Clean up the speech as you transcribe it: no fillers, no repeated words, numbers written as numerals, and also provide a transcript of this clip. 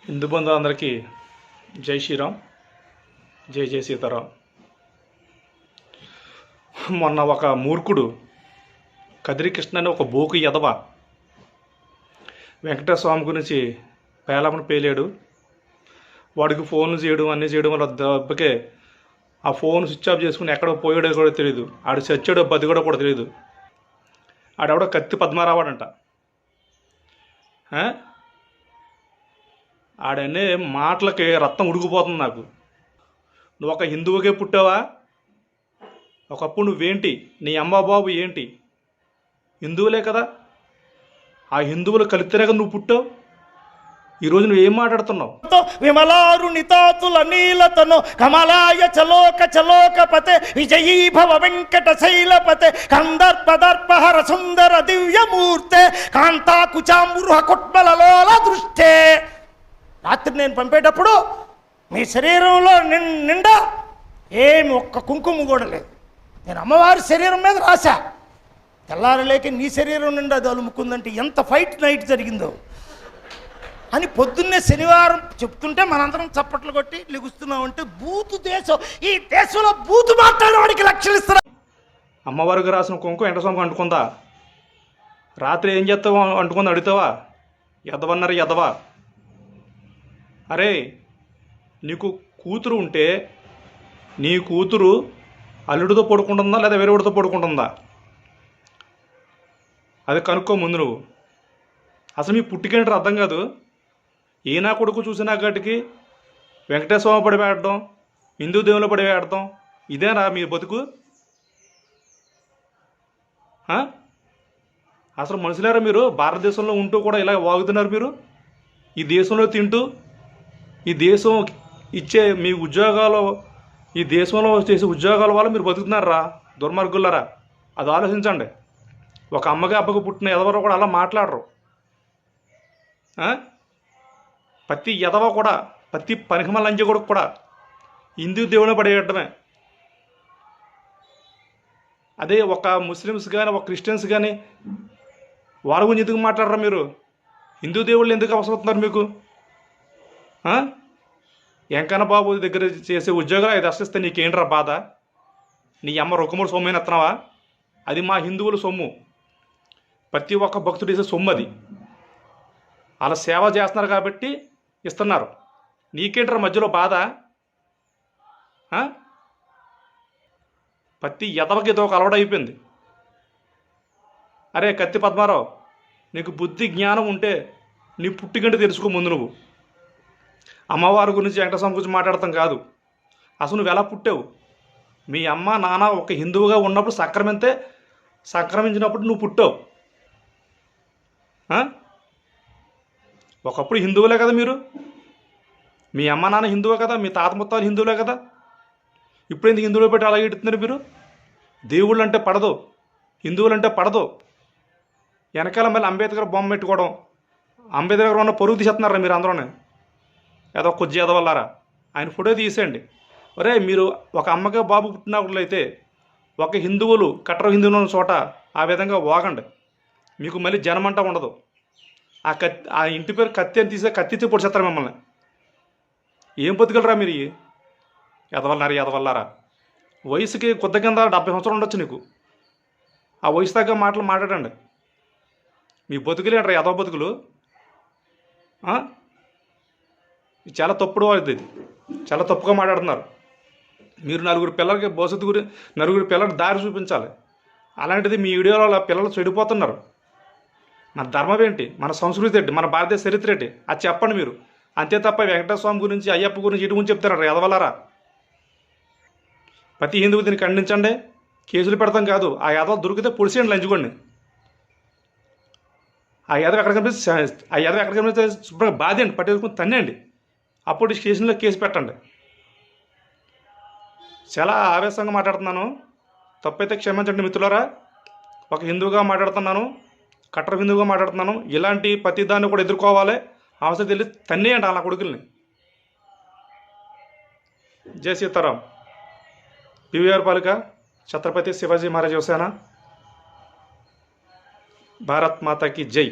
హిందూ బంధువులందరికీ జై శ్రీరామ్, జై జై సీతారాం. మొన్న ఒక మూర్ఖుడు కదిరి కృష్ణ అని ఒక బోకు ఎదవ వెంకటేశ్వర స్వామి గురించి పేలాపన పేలాడు. వాడికి ఫోన్లు చేయడం అన్నీ చేయడం వల్ల దెబ్బకే ఆ ఫోన్ స్విచ్ ఆఫ్ చేసుకుని ఎక్కడో పోయాడో కూడా తెలియదు. ఆడు చచ్చాడో బతికాడో కూడా తెలియదు. ఆడెవడో కత్తి పద్మారావాడంట. ఆడనే మాటలకి రక్తం ఉడికిపోతుంది నాకు. నువ్వు ఒక హిందువుకే పుట్టావా? ఒకప్పుడు నువ్వేంటి? నీ అమ్మ బాబు ఏంటి? హిందువులే కదా. ఆ హిందువులు కలిస్తేనే కదా నువ్వు పుట్టావు. ఈరోజు నువ్వు ఏం మాట్లాడుతున్నావు? విమలారుణితాతుల నీలతను కమలాయ చలోక చలోకపతే విజయీ భవ వెంకట శైలపతే కందర్పదర్పహర సుందర దివ్యమూర్తే కాంతాకుచామృహ కుట్మలలోల దృష్టే. రాత్రి నేను పంపేటప్పుడు మీ శరీరంలో నిండా ఏమి ఒక్క కుంకుమ కూడా లేదు. నేను అమ్మవారి శరీరం మీద రాశా. తెల్లారలేక నీ శరీరం నిండా అది అలుముకుందంటే ఎంత ఫైట్ నైట్ జరిగిందో అని పొద్దున్నే శనివారం చెప్తుంటే మనందరం చప్పట్లు కొట్టి లెగుస్తున్నామంటే బూతు దేశం. ఈ దేశంలో బూతు మాట్లాడేవాడికి లక్షలు ఇస్తారు. అమ్మవారికి రాసిన కుంకుమ ఎండస్వామికి అంటుకుందా? రాత్రి ఏం చేస్తావు అంటుకుంది అడుగుతావా? ఎదవన్నారు ఎదవా. అరే, నీకు కూతురు ఉంటే నీ కూతురు అల్లుడితో పడుకుంటుందా లేదా వేరేవాడితో పడుకుంటుందా? అది కనుక్కో ముందు నువ్వు. అసలు మీ పుట్టికేంటారు అర్థం కాదు. ఈనా కొడుకు చూసినా కాటికి వెంకటేశ్వర పడి వేయడం, హిందూ దేవుళ్ళు పడి వేయడం, ఇదేనా మీ బతుకు? అసలు మనుషులారా మీరు? భారతదేశంలో ఉంటూ కూడా ఇలా వాగుతున్నారు మీరు. ఈ దేశంలో తింటూ, ఈ దేశం ఇచ్చే మీ ఉద్యోగాలు, ఈ దేశంలో చేసే ఉద్యోగాల వల్ల మీరు బతుకుతున్నారా దుర్మార్గులారా? అది ఆలోచించండి. ఒక అమ్మగా అబ్బకు పుట్టిన ఎదవరు కూడా అలా మాట్లాడరు. ప్రతి ఎదవ కూడా, ప్రతి పనికిమ లంజ కొడుకు కూడా హిందూ దేవుని పడేయడమే. అదే ఒక ముస్లిమ్స్ కానీ ఒక క్రిస్టియన్స్ కానీ వాళ్ళ గురించి ఎందుకు మాట్లాడరు మీరు? హిందూ దేవుళ్ళు ఎందుకు అవసరవుతున్నారు మీకు? వెంకన్న బాబు దగ్గర చేసే ఉద్యోగాలు అది అసిస్తే నీకేంట్రా బాధ? నీ అమ్మ రుక్కుముడు సొమ్ము ఎత్తున్నావా? అది మా హిందువుల సొమ్ము. ప్రతి ఒక్క భక్తుడు వేసే సొమ్ము అది. అలా సేవ చేస్తున్నారు కాబట్టి ఇస్తున్నారు. నీకేంట్రా మధ్యలో బాధ? ప్రతి ఎదవకి ఇదో ఒక అలవాటు అయిపోయింది. అరే కత్తి పద్మారావు, నీకు బుద్ధి జ్ఞానం ఉంటే నీ పుట్టిగంట తెలుసుకో ముందు. నువ్వు అమ్మవారి గురించి వెంకటస్వామి గురించి మాట్లాడతాం కాదు. అసలు నువ్వు ఎలా పుట్టావు? మీ అమ్మ నాన్న ఒక హిందువుగా ఉన్నప్పుడు సంక్రమించినప్పుడు నువ్వు పుట్టావు. ఒకప్పుడు హిందువులే కదా మీరు. మీ అమ్మ నాన్న హిందువే కదా, మీ తాత ముత్తాలు హిందువులే కదా. ఇప్పుడు ఎందుకు హిందువులు పెట్టి అలాగే ఎడుతున్నారు మీరు? దేవుళ్ళు అంటే పడదు, హిందువులు అంటే పడదు. వెనకాల మళ్ళీ అంబేద్కర్ బొమ్మ పెట్టుకోవడం, అంబేద్కర్ ఉన్న పొరుగు తీసేస్తున్నారా మీరు అందరూనే? ఏదో కొద్ది ఎదవల్లారా. ఆయన ఫోటో తీసేయండి. ఒరే, మీరు ఒక అమ్మగా బాబు పుట్టినట్లయితే ఒక హిందువులు కట్టర్ హిందువులు ఉన్న చోట ఆ విధంగా వాగండి. మీకు మళ్ళీ జనమంట ఉండదు. ఆ ఇంటి పేరు కత్తి అని తీసే కత్తితో పొడిచేస్తారు మిమ్మల్ని. ఏం బతుకలరా మీరు? ఎదవల్లారా. వయసుకి కొద్ది కింద 70 సంవత్సరాలు ఉండొచ్చు నీకు. ఆ వయసు తగ్గ మాటలు మాట్లాడండి. మీ బతుకులు ఏంట్రా ఎదవ బతుకులు? చాలా తప్పుడు వాళ్ళు. ఇది చాలా తప్పుగా మాట్లాడుతున్నారు. మీరు నలుగురు పిల్లలకి భవిష్యత్తు నలుగురు పిల్లలకి దారి చూపించాలి. అలాంటిది మీ వీడియోలో పిల్లలు చెడిపోతున్నారు. మన ధర్మం ఏంటి, మన సంస్కృతి ఏంటి, మన భారతదేశ చరిత్ర ఏంటి అది చెప్పండి మీరు. అంతే తప్ప వెంకటేశ్వర స్వామి గురించి, అయ్యప్ప గురించి, ఇటు గురించి చెప్తారు ఎదవలారా. ప్రతి హిందువు దీన్ని ఖండించండి. కేసులు పెడతాం కాదు. ఆ యాదవ దొరికితే పొడిసేయండి, లంచుకోండి. ఆ యాదవ ఎక్కడ కనిపిస్తే శుభ్రంగా బాధేయండి, పట్టేసుకుని తన్నండి. అప్పుడు స్టేషన్లో కేసు పెట్టండి. చాలా ఆవేశంగా మాట్లాడుతున్నాను. తప్పైతే క్షమించండి మిత్రులారా. ఒక హిందువుగా మాట్లాడుతున్నాను, కట్టర్ హిందువుగా మాట్లాడుతున్నాను. ఇలాంటి ప్రతి దాన్ని కూడా ఎదుర్కోవాలి. అవసరం తెలిసి తన్నేయండి అలా కొడుకుల్ని. జై సీతారాం. పివిఆర్ పాలిక, ఛత్రపతి శివాజీ మహారాజ్ యువసేన. భారత్ మాతాకి జై.